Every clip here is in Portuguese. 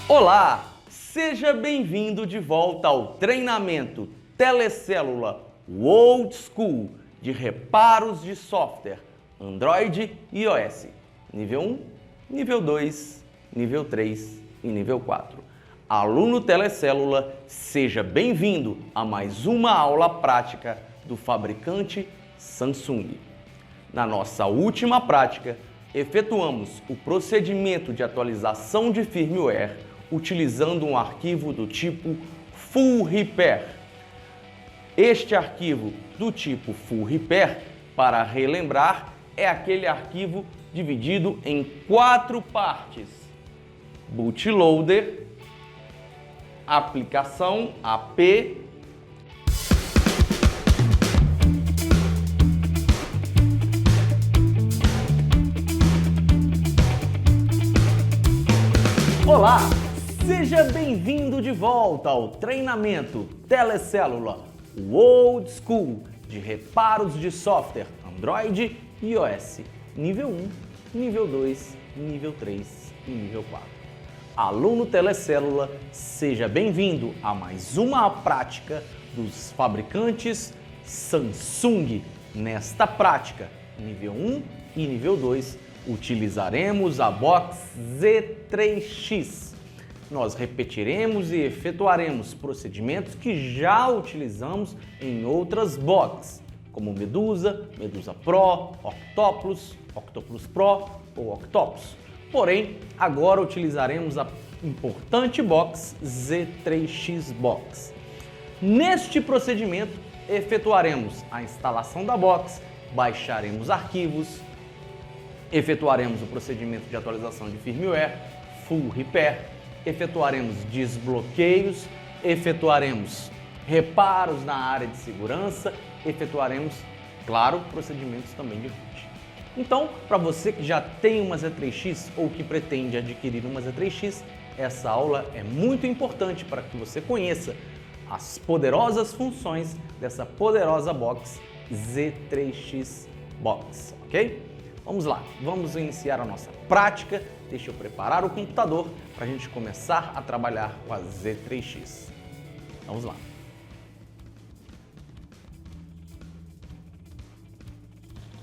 Olá, seja bem-vindo de volta ao treinamento Telecélula Old School de reparos de software Android e iOS, nível 1, nível 2, nível 3 e nível 4. Aluno Telecélula, seja bem-vindo a mais uma aula prática do fabricante Samsung. Na nossa última prática, efetuamos o procedimento de atualização de firmware utilizando um arquivo do tipo Full Repair. Este arquivo do tipo Full Repair, para relembrar, é aquele arquivo dividido em 4 partes: bootloader, aplicação AP, Olá, seja bem-vindo de volta ao treinamento Telecélula Old School de reparos de software Android e iOS, nível 1, nível 2, nível 3 e nível 4. Aluno Telecélula, seja bem-vindo a mais uma prática dos fabricantes Samsung. Nesta prática, nível 1 e nível 2, utilizaremos a box Z3X. Nós repetiremos e efetuaremos procedimentos que já utilizamos em outras boxes, como Medusa, Medusa Pro, Octopus, Octopus Pro ou Octopus. Porém, agora utilizaremos a importante box Z3X Box. Neste procedimento, efetuaremos a instalação da box, baixaremos arquivos, efetuaremos o procedimento de atualização de firmware, Full Repair, efetuaremos desbloqueios, efetuaremos reparos na área de segurança, efetuaremos, claro, procedimentos também de root. Então, para você que já tem uma Z3X ou que pretende adquirir uma Z3X, essa aula é muito importante para que você conheça as poderosas funções dessa poderosa box Z3X Box, ok? Vamos lá, vamos iniciar a nossa prática. Deixa eu preparar o computador para a gente começar a trabalhar com a Z3X. Vamos lá.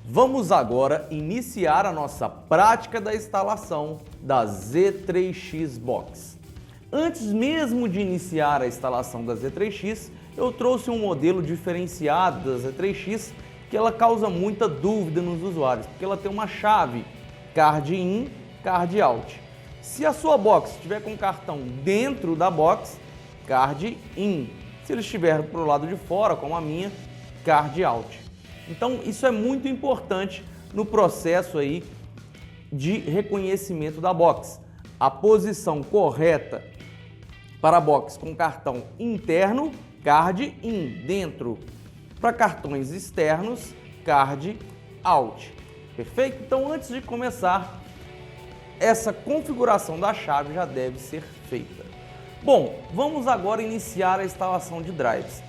Vamos agora iniciar a nossa prática da instalação da Z3X Box. Antes mesmo de iniciar a instalação da Z3X, eu trouxe um modelo diferenciado da Z3X que ela causa muita dúvida nos usuários, porque ela tem uma chave card in, card out. Se a sua box estiver com o cartão dentro da box, card in. Se ele estiver para o lado de fora, como a minha, card out. Então, isso é muito importante no processo aí de reconhecimento da box. A posição correta para a box com cartão interno, card in, dentro. Para cartões externos, card out. Perfeito? Então, antes de começar, essa configuração da chave já deve ser feita. Bom, vamos agora iniciar a instalação de drives.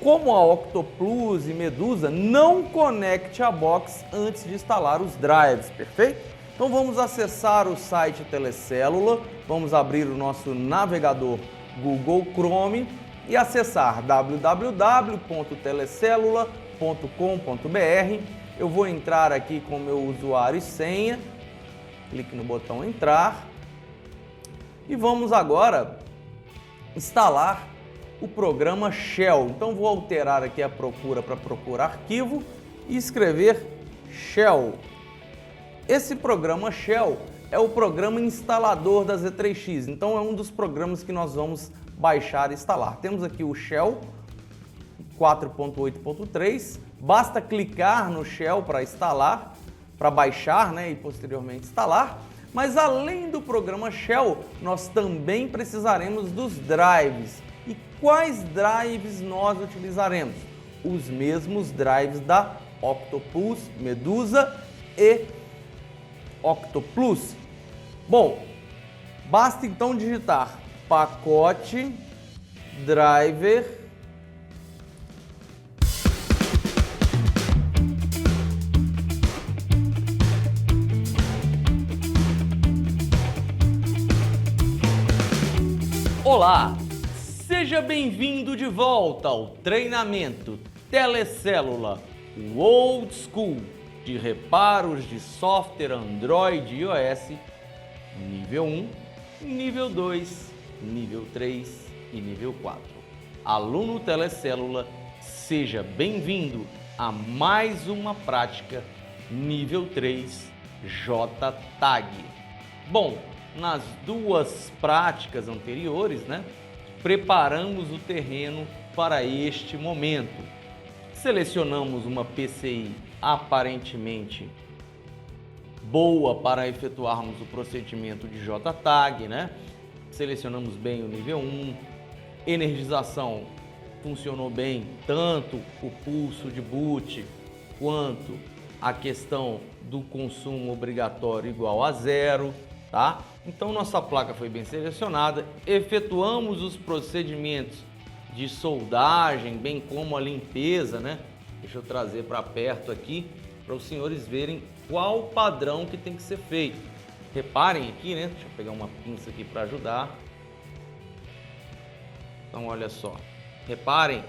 Como a Octopus e Medusa, não conecte a box antes de instalar os drives, perfeito? Então vamos acessar o site Telecélula, vamos abrir o nosso navegador Google Chrome e acessar www.telecelula.com.br. Eu vou entrar aqui com meu usuário e senha, clique no botão entrar e vamos agora instalar o programa Shell. Então vou alterar aqui a procura para procurar arquivo e escrever Shell. Esse programa Shell é o programa instalador da Z3X, então é um dos programas que nós vamos baixar e instalar. Temos aqui o Shell 4.8.3, basta clicar no Shell para instalar, para baixar, né, e posteriormente instalar. Mas além do programa Shell, nós também precisaremos dos drives. E quais drives nós utilizaremos? Os mesmos drives da Octopus, Medusa e Octopus. Bom, basta então digitar pacote driver Olá, seja bem-vindo de volta ao treinamento Telecélula, o Old School de reparos de software Android e iOS, nível 1, nível 2, nível 3 e nível 4. Aluno Telecélula, seja bem-vindo a mais uma prática nível 3 JTAG. Bom, nas duas práticas anteriores, preparamos o terreno para este momento. Selecionamos uma PCI aparentemente boa para efetuarmos o procedimento de JTAG, Selecionamos bem o nível 1, energização funcionou bem, tanto o pulso de boot quanto a questão do consumo obrigatório igual a 0, tá? Então nossa placa foi bem selecionada, efetuamos os procedimentos de soldagem, bem como a limpeza, Deixa eu trazer para perto aqui para os senhores verem qual o padrão que tem que ser feito. Reparem aqui, Deixa eu pegar uma pinça aqui para ajudar. Então olha só, reparem,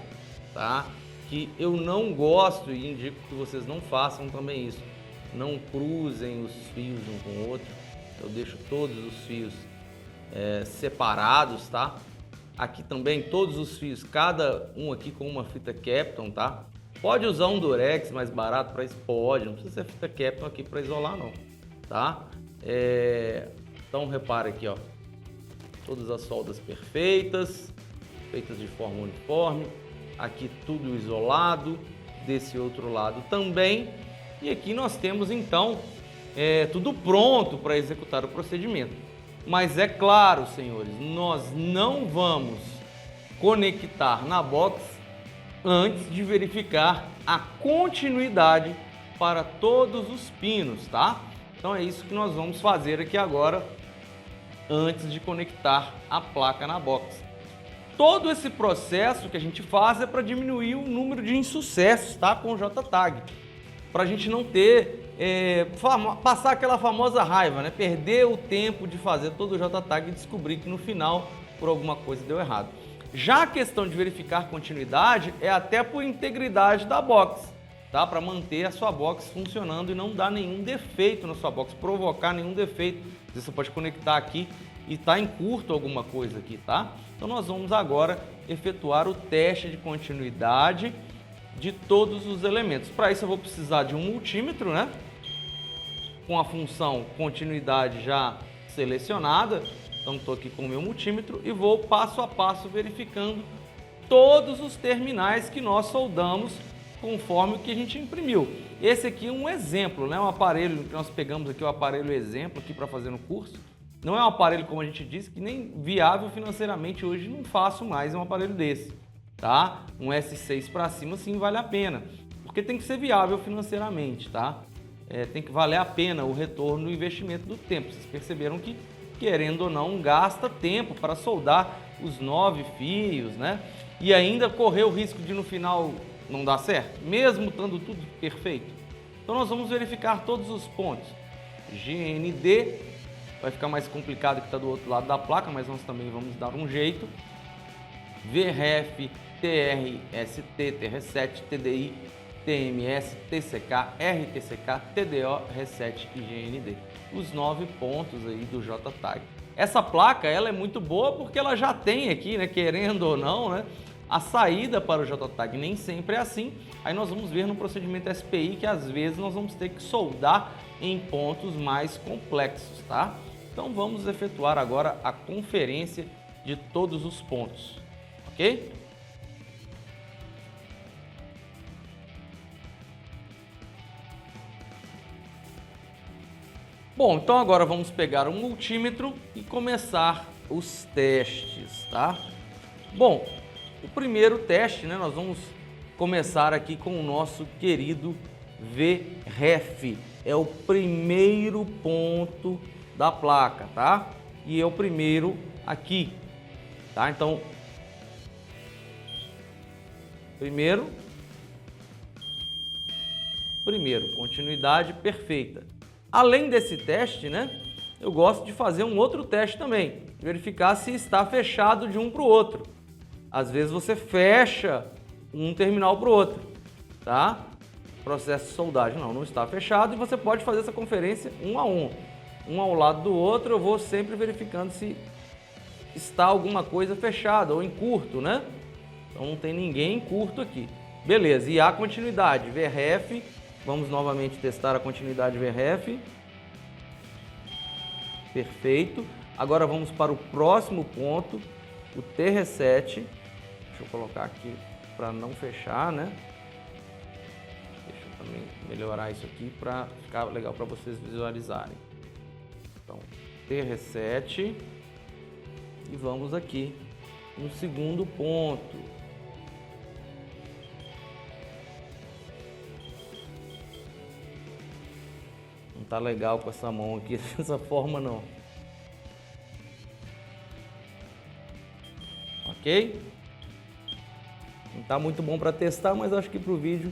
tá? Que eu não gosto e indico que vocês não façam também isso. Não cruzem os fios um com o outro. Eu deixo todos os fios separados, tá? Aqui também todos os fios, cada um aqui com uma fita Kapton, tá? Pode usar um Durex mais barato para isso? Pode, não precisa ser fita Kapton aqui para isolar não, tá? Então repara aqui, ó, todas as soldas perfeitas, feitas de forma uniforme, aqui tudo isolado, desse outro lado também, e aqui nós temos então tudo pronto para executar o procedimento. Mas é claro, senhores, nós não vamos conectar na box antes de verificar a continuidade para todos os pinos, tá? Então é isso que nós vamos fazer aqui agora, antes de conectar a placa na box. Todo esse processo que a gente faz é para diminuir o número de insucessos, tá? Com o JTAG, para a gente não ter passar aquela famosa raiva, perder o tempo de fazer todo o JTAG e descobrir que no final por alguma coisa deu errado. Já a questão de verificar continuidade é até por integridade da box, tá? Para manter a sua box funcionando e não dar nenhum defeito na sua box, provocar nenhum defeito. Você pode conectar aqui e tá em curto alguma coisa aqui, tá? Então nós vamos agora efetuar o teste de continuidade de todos os elementos. Para isso eu vou precisar de um multímetro, com a função continuidade já selecionada. Então estou aqui com o meu multímetro e vou passo a passo verificando todos os terminais que nós soldamos conforme o que a gente imprimiu. Esse aqui é um exemplo, um aparelho que nós pegamos aqui, o aparelho exemplo aqui para fazer no curso. Não é um aparelho, como a gente disse, que nem viável financeiramente hoje não faço mais um aparelho desse, tá? Um S6 para cima sim vale a pena, porque tem que ser viável financeiramente, tá? Tem que valer a pena o retorno do investimento do tempo. Vocês perceberam que, querendo ou não, gasta tempo para soldar os 9 fios, E ainda correr o risco de no final não dar certo, mesmo estando tudo perfeito. Então nós vamos verificar todos os pontos. GND, vai ficar mais complicado que está do outro lado da placa, mas nós também vamos dar um jeito. VRF, TRST, TR7, TDI, TMS, TCK, RTCK, TDO, R7 e GND. Os 9 pontos aí do JTAG. Essa placa ela é muito boa porque ela já tem aqui, querendo ou não, a saída para o JTAG. Nem sempre é assim. Aí nós vamos ver no procedimento SPI que às vezes nós vamos ter que soldar em pontos mais complexos, tá? Então vamos efetuar agora a conferência de todos os pontos, ok? Bom, então agora vamos pegar o multímetro e começar os testes, tá? Bom, o primeiro teste, nós vamos começar aqui com o nosso querido VREF. É o primeiro ponto da placa, tá? E é o primeiro aqui, tá? Então, primeiro, continuidade perfeita. Além desse teste, eu gosto de fazer um outro teste também, verificar se está fechado de um para o outro. Às vezes você fecha um terminal para o outro, tá? Processo de soldagem não está fechado e você pode fazer essa conferência um a um. Um ao lado do outro, eu vou sempre verificando se está alguma coisa fechada ou em curto, né? Então não tem ninguém em curto aqui. Beleza, e a continuidade, VRF, vamos novamente testar a continuidade VRF. Perfeito. Agora vamos para o próximo ponto, o T-Reset. Deixa eu colocar aqui para não fechar, né? Deixa eu também melhorar isso aqui para ficar legal para vocês visualizarem. Então, T-Reset. E vamos aqui no segundo ponto. Não tá legal com essa mão aqui dessa forma não. Ok? Não tá muito bom para testar, mas acho que para o vídeo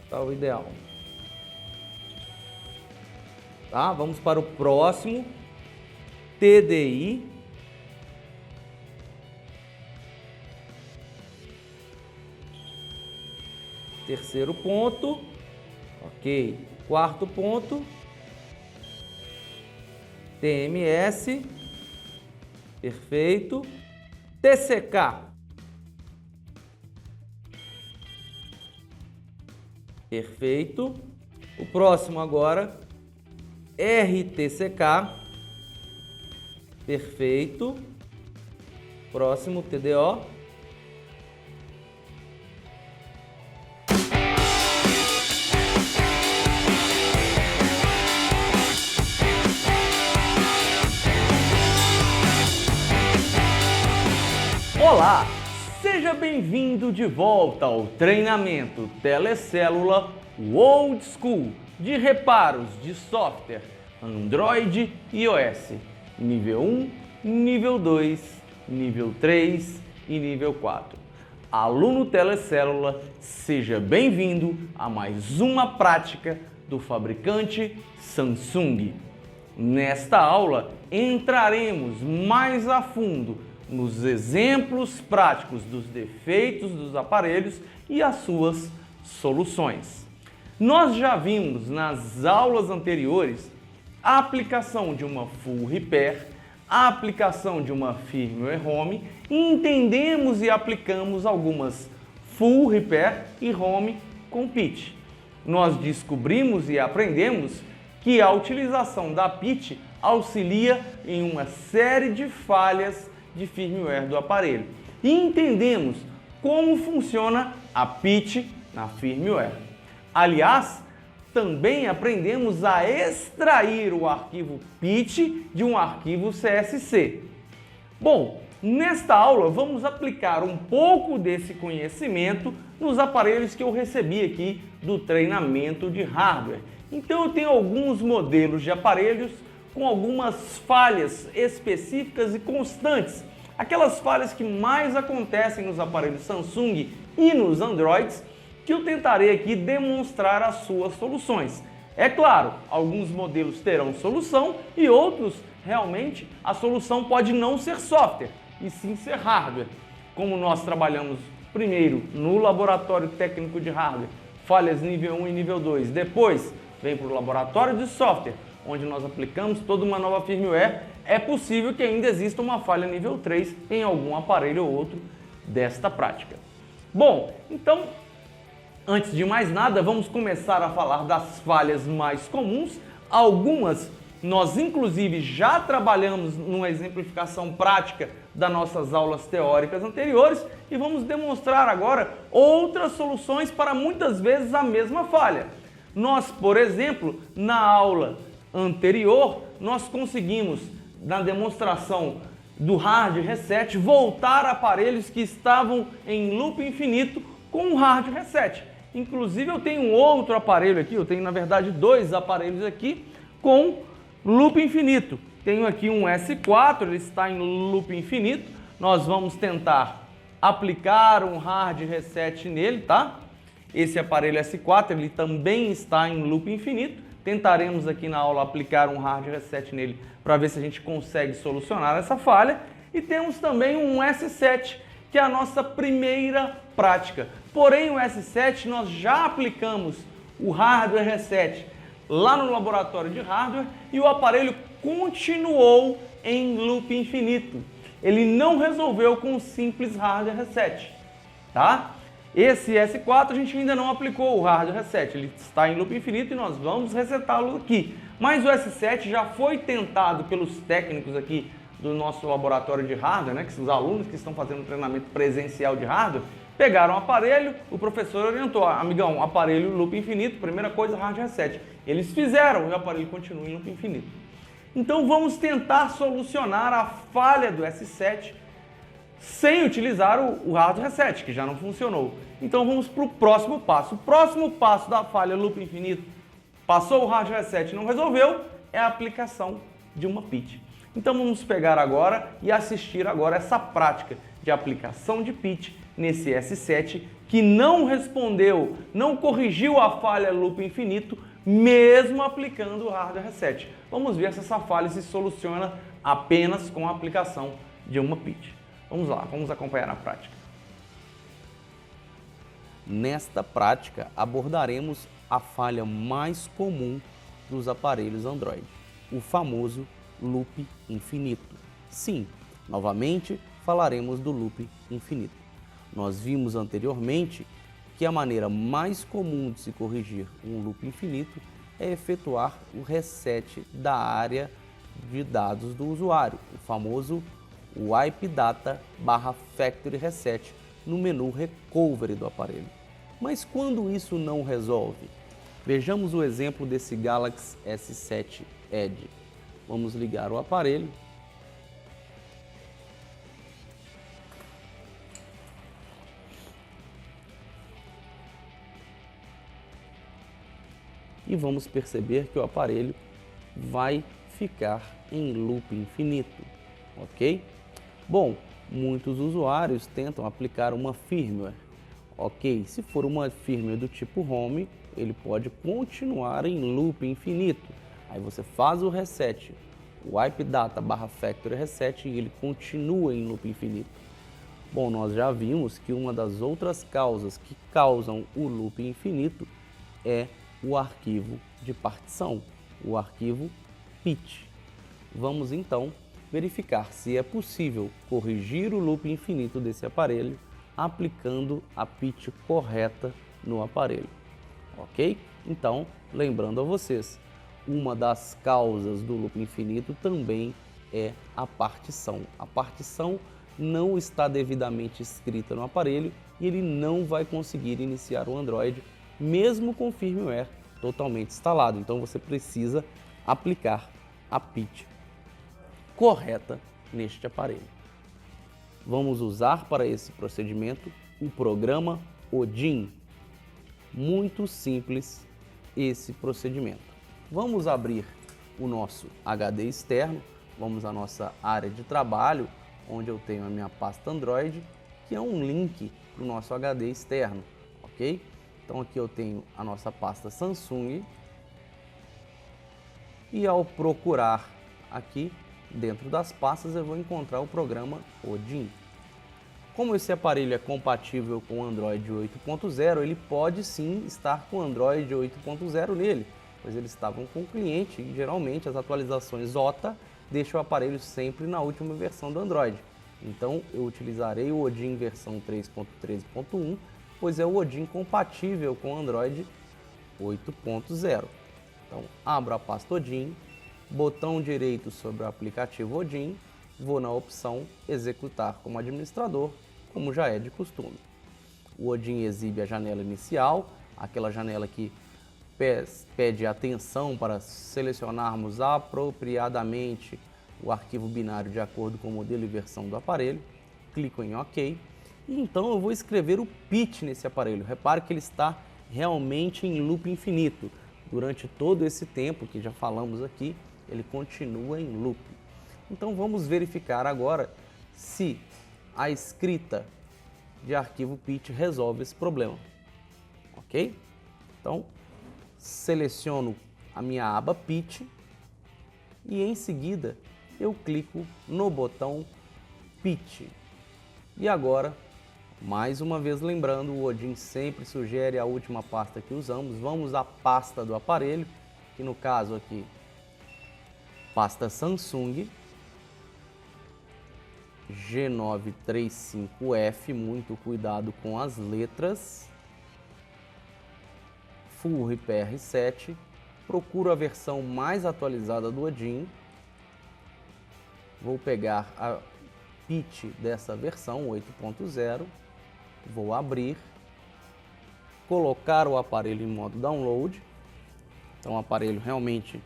tá o ideal. Tá? Vamos para o próximo. TDI. Terceiro ponto. Ok. Quarto ponto. TMS. Perfeito. TCK. Perfeito. O próximo agora, RTCK. Perfeito. Próximo, TDO. Olá, seja bem-vindo de volta ao treinamento Telecélula Old School de reparos de software Android e iOS, nível 1, nível 2, nível 3 e nível 4. Aluno Telecélula, seja bem-vindo a mais uma prática do fabricante Samsung. Nesta aula, entraremos mais a fundo nos exemplos práticos dos defeitos dos aparelhos e as suas soluções. Nós já vimos nas aulas anteriores a aplicação de uma Full Repair, a aplicação de uma Firmware Home e entendemos e aplicamos algumas Full Repair e Home com PIT. Nós descobrimos e aprendemos que a utilização da PIT auxilia em uma série de falhas de firmware do aparelho e entendemos como funciona a PIT na firmware. Aliás, também aprendemos a extrair o arquivo PIT de um arquivo CSC. Bom, nesta aula vamos aplicar um pouco desse conhecimento nos aparelhos que eu recebi aqui do treinamento de hardware. Então eu tenho alguns modelos de aparelhos com algumas falhas específicas e constantes, aquelas falhas que mais acontecem nos aparelhos Samsung e nos Androids, que eu tentarei aqui demonstrar as suas soluções. É claro, alguns modelos terão solução e outros, realmente, a solução pode não ser software, e sim ser hardware. Como nós trabalhamos primeiro no laboratório técnico de hardware, falhas nível 1 e nível 2, depois vem para o laboratório de software, onde nós aplicamos toda uma nova firmware, é possível que ainda exista uma falha nível 3 em algum aparelho ou outro desta prática. Bom, então, antes de mais nada, vamos começar a falar das falhas mais comuns. Algumas nós inclusive já trabalhamos numa exemplificação prática das nossas aulas teóricas anteriores e vamos demonstrar agora outras soluções para muitas vezes a mesma falha. Nós, por exemplo, na aula anterior, nós conseguimos, na demonstração do hard reset, voltar aparelhos que estavam em loop infinito com um hard reset. Inclusive eu tenho um outro aparelho aqui, eu tenho na verdade dois aparelhos aqui com loop infinito. Tenho aqui um S4, ele está em loop infinito. Nós vamos tentar aplicar um hard reset nele, tá? Esse aparelho S4, ele também está em loop infinito. Tentaremos aqui na aula aplicar um hard reset nele para ver se a gente consegue solucionar essa falha. E temos também um S7, que é a nossa primeira prática. Porém, o S7 nós já aplicamos o hardware reset lá no laboratório de hardware e o aparelho continuou em loop infinito. Ele não resolveu com um simples hardware reset, tá? Esse S4 a gente ainda não aplicou o hardware reset, ele está em loop infinito e nós vamos resetá-lo aqui. Mas o S7 já foi tentado pelos técnicos aqui do nosso laboratório de hardware, né, que são os alunos que estão fazendo treinamento presencial de hardware, pegaram o aparelho, o professor orientou, amigão, aparelho loop infinito, primeira coisa, hardware reset. Eles fizeram e o aparelho continua em loop infinito. Então vamos tentar solucionar a falha do S7 sem utilizar o hardware reset, que já não funcionou. Então vamos para o próximo passo. O próximo passo da falha loop infinito, passou o hardware reset e não resolveu, é a aplicação de uma pitch. Então vamos pegar agora e assistir agora essa prática de aplicação de pitch nesse S7 que não respondeu, não corrigiu a falha loop infinito, mesmo aplicando o hardware reset. Vamos ver se essa falha se soluciona apenas com a aplicação de uma pitch. Vamos lá, vamos acompanhar a prática. Nesta prática, abordaremos a falha mais comum dos aparelhos Android, o famoso loop infinito. Sim, novamente falaremos do loop infinito. Nós vimos anteriormente que a maneira mais comum de se corrigir um loop infinito é efetuar o reset da área de dados do usuário, o famoso Wipe Data /Factory Reset no menu Recovery do aparelho. Mas quando isso não resolve? Vejamos o exemplo desse Galaxy S7 Edge. Vamos ligar o aparelho. E vamos perceber que o aparelho vai ficar em loop infinito, ok? Bom, muitos usuários tentam aplicar uma firmware, ok? Se for uma firmware do tipo Home, ele pode continuar em loop infinito. Aí você faz o reset, o Wipe Data /Factory Reset e ele continua em loop infinito. Bom, nós já vimos que uma das outras causas que causam o loop infinito é o arquivo de partição, o arquivo pitch. Vamos então verificar se é possível corrigir o loop infinito desse aparelho aplicando a pitch correta no aparelho, ok? Então, lembrando a vocês, uma das causas do loop infinito também é a partição. A partição não está devidamente escrita no aparelho e ele não vai conseguir iniciar o Android mesmo com firmware totalmente instalado. Então você precisa aplicar a pitch correta neste aparelho. Vamos usar para esse procedimento o programa Odin. Muito simples esse procedimento. Vamos abrir o nosso HD externo, vamos à nossa área de trabalho, onde eu tenho a minha pasta Android, que é um link para o nosso HD externo, ok? Então aqui eu tenho a nossa pasta Samsung e ao procurar aqui dentro das pastas eu vou encontrar o programa Odin. Como esse aparelho é compatível com Android 8.0, ele pode sim estar com Android 8.0 nele, pois eles estavam com o cliente e geralmente as atualizações OTA deixam o aparelho sempre na última versão do Android. Então eu utilizarei o Odin versão 3.13.1, pois é o Odin compatível com Android 8.0. Então, abro a pasta Odin, botão direito sobre o aplicativo Odin, vou na opção Executar como administrador, como já é de costume. O Odin exibe a janela inicial, aquela janela que pede atenção para selecionarmos apropriadamente o arquivo binário de acordo com o modelo e versão do aparelho. Clico em OK. E então eu vou escrever o pitch nesse aparelho. Repare que ele está realmente em loop infinito. Durante todo esse tempo que já falamos aqui, ele continua em loop. Então vamos verificar agora se a escrita de arquivo pitch resolve esse problema. Ok? Então seleciono a minha aba Pitch e em seguida eu clico no botão Pitch. E agora, mais uma vez lembrando, o Odin sempre sugere a última pasta que usamos. Vamos à pasta do aparelho, que no caso aqui, pasta Samsung G935F, muito cuidado com as letras, Full PR7, procuro a versão mais atualizada do Odin, vou pegar a Pitch dessa versão 8.0, vou abrir, colocar o aparelho em modo download, então o aparelho realmente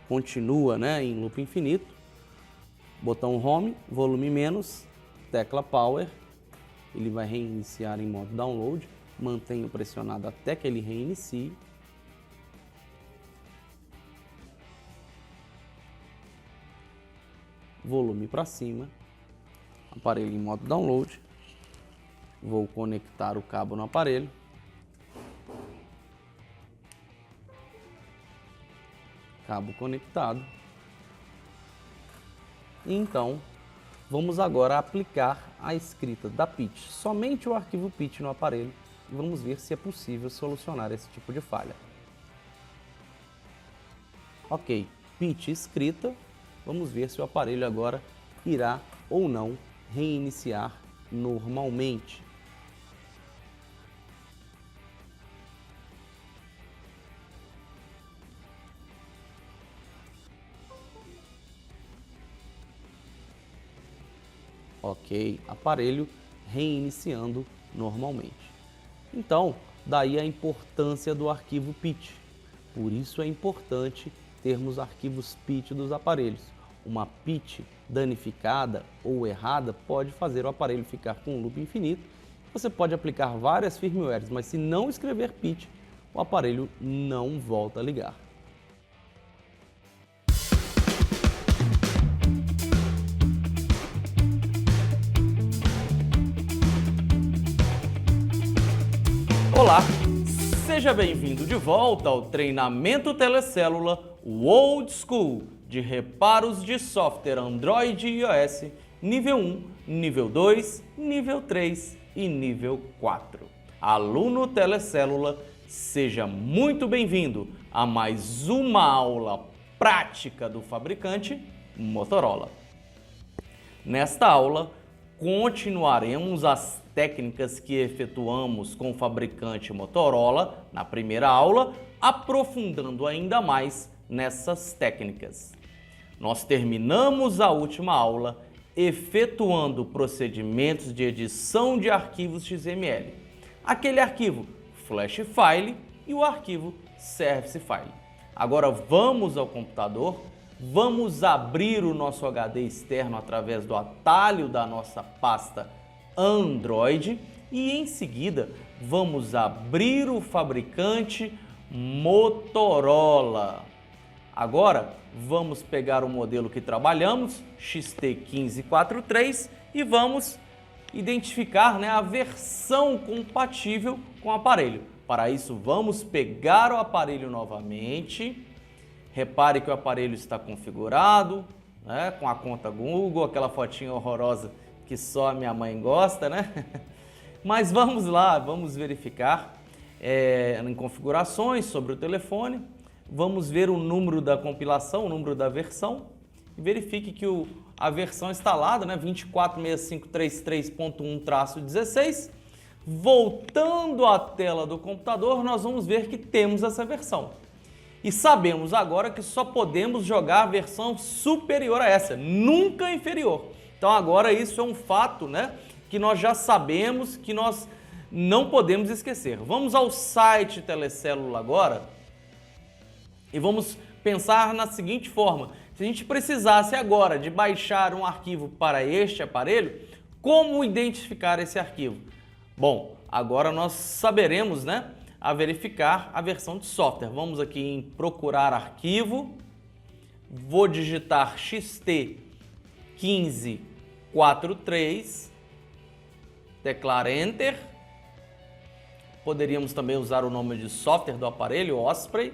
continua, né, em loop infinito, botão Home, volume menos, tecla Power, ele vai reiniciar em modo download, mantenho pressionado até que ele reinicie. Volume para cima, aparelho em modo download, vou conectar o cabo no aparelho, cabo conectado, e então vamos agora aplicar a escrita da Pitch, somente o arquivo Pitch no aparelho, e vamos ver se é possível solucionar esse tipo de falha. Ok, Pitch escrita. Vamos ver se o aparelho agora irá ou não reiniciar normalmente. Ok, aparelho reiniciando normalmente. Então, daí a importância do arquivo Pitch. Por isso é importante termos arquivos Pitch dos aparelhos. Uma Pitch danificada ou errada pode fazer o aparelho ficar com um loop infinito. Você pode aplicar várias firmwares, mas se não escrever Pitch, o aparelho não volta a ligar. Olá, seja bem-vindo de volta ao treinamento Telecélula, o Old School de reparos de software Android e iOS, nível 1, nível 2, nível 3 e nível 4. Aluno Telecélula, seja muito bem-vindo a mais uma aula prática do fabricante Motorola. Nesta aula, continuaremos as técnicas que efetuamos com o fabricante Motorola na primeira aula, aprofundando ainda mais nessas técnicas. Nós terminamos a última aula efetuando procedimentos de edição de arquivos XML. Aquele arquivo Flash File e o arquivo Service File. Agora vamos ao computador, vamos abrir o nosso HD externo através do atalho da nossa pasta Android e em seguida vamos abrir o fabricante Motorola. Agora vamos pegar o modelo que trabalhamos, XT1543, e vamos identificar, né, a versão compatível com o aparelho. Para isso vamos pegar o aparelho novamente. Repare que o aparelho está configurado, né, com a conta Google, aquela fotinha horrorosa que só a minha mãe gosta, né? Mas vamos lá, vamos verificar em configurações sobre o telefone. Vamos ver o número da compilação, o número da versão. E verifique que a versão instalada, né, 246533.1-16. Voltando à tela do computador, nós vamos ver que temos essa versão. E sabemos agora que só podemos jogar a versão superior a essa, nunca inferior. Então agora isso é um fato, né, que nós já sabemos, que nós não podemos esquecer. Vamos ao site Telecélula agora e vamos pensar na seguinte forma. Se a gente precisasse agora de baixar um arquivo para este aparelho, como identificar esse arquivo? Bom, agora nós saberemos, né, a verificar a versão de software. Vamos aqui em procurar arquivo, vou digitar XT1543, teclar Enter. Poderíamos também usar o nome de software do aparelho, Osprey.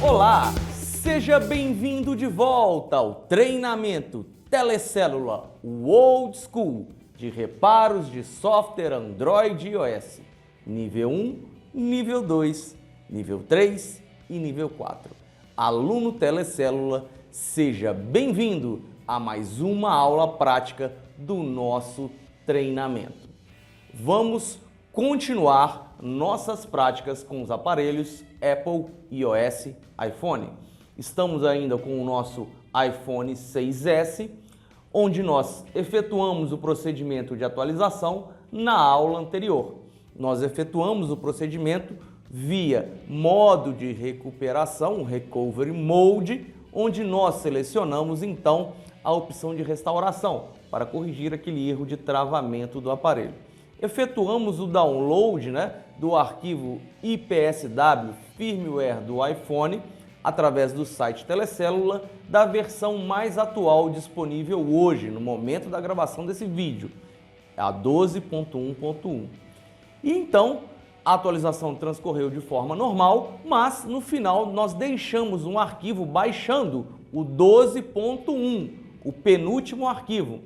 Olá, seja bem-vindo de volta ao treinamento Telecélula, o Old School de reparos de software Android e iOS, nível 1, nível 2, nível 3 e nível 4. Aluno Telecélula, seja bem-vindo a mais uma aula prática do nosso treinamento. Vamos continuar nossas práticas com os aparelhos Apple, iOS, iPhone. Estamos ainda com o nosso iPhone 6S, onde nós efetuamos o procedimento de atualização na aula anterior. Nós efetuamos o procedimento via modo de recuperação, Recovery Mode, onde nós selecionamos então a opção de restauração para corrigir aquele erro de travamento do aparelho. Efetuamos o download, do arquivo IPSW firmware do iPhone através do site Telecélula da versão mais atual disponível hoje, no momento da gravação desse vídeo, a 12.1.1. E então, a atualização transcorreu de forma normal, mas no final nós deixamos um arquivo baixando o 12.1, o penúltimo arquivo.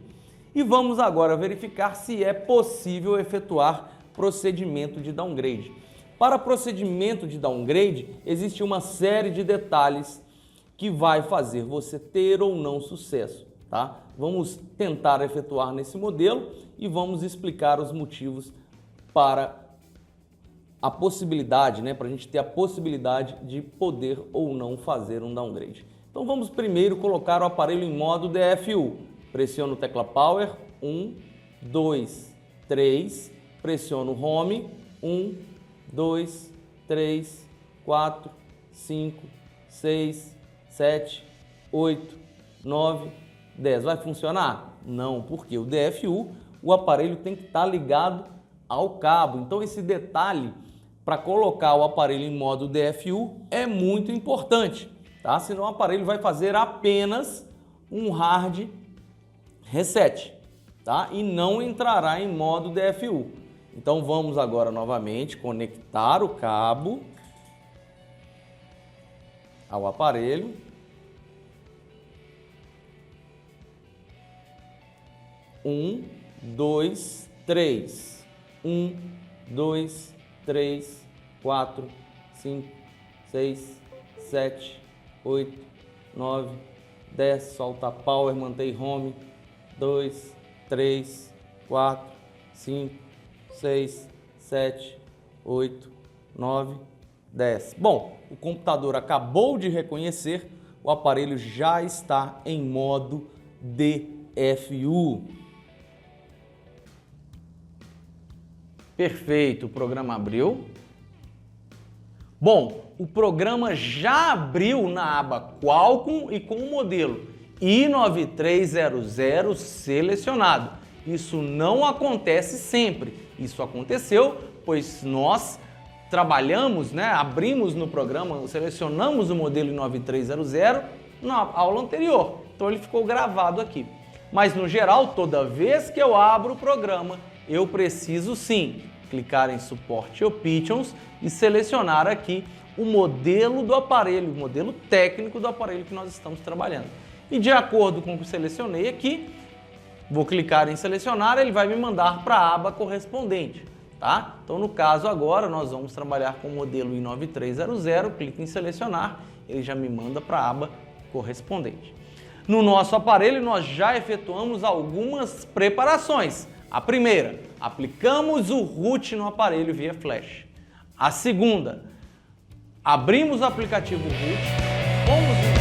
E vamos agora verificar se é possível efetuar procedimento de downgrade. Para procedimento de downgrade, existe uma série de detalhes que vai fazer você ter ou não sucesso, tá? Vamos tentar efetuar nesse modelo e vamos explicar os motivos para a possibilidade, para a gente ter a possibilidade de poder ou não fazer um downgrade. Então vamos primeiro colocar o aparelho em modo DFU. Pressiono tecla Power, 1, 2, 3, pressiono Home, 1, 2, 3, 4, 5, 6, 7, 8, 9, 10. Vai funcionar? Não, porque o DFU, o aparelho tem que estar ligado ao cabo. Então esse detalhe para colocar o aparelho em modo DFU é muito importante, tá? Senão o aparelho vai fazer apenas um hard reset, tá? E não entrará em modo DFU. Então vamos agora novamente conectar o cabo ao aparelho. Um, dois, três. 1, 2, 3, 4, 5, 6, 7, 8, 9, 10. Solta Power, mantém Home. 2, 3, 4, 5, 6, 7, 8, 9, 10. Bom, o computador acabou de reconhecer, o aparelho já está em modo DFU. Perfeito, o programa abriu. Bom, o programa já abriu na aba Qualcomm e com o modelo i9300 selecionado. Isso não acontece sempre. Isso aconteceu pois nós trabalhamos, abrimos no programa, selecionamos o modelo i9300 na aula anterior. Então ele ficou gravado aqui. Mas no geral, toda vez que eu abro o programa, eu preciso sim clicar em Support Options e selecionar aqui o modelo do aparelho, o modelo técnico do aparelho que nós estamos trabalhando. E de acordo com o que selecionei aqui, vou clicar em selecionar, ele vai me mandar para a aba correspondente, tá? Então no caso agora nós vamos trabalhar com o modelo i9300, clico em selecionar, ele já me manda para a aba correspondente. No nosso aparelho nós já efetuamos algumas preparações. A primeira, aplicamos o root no aparelho via flash. A segunda, abrimos o aplicativo root, fomos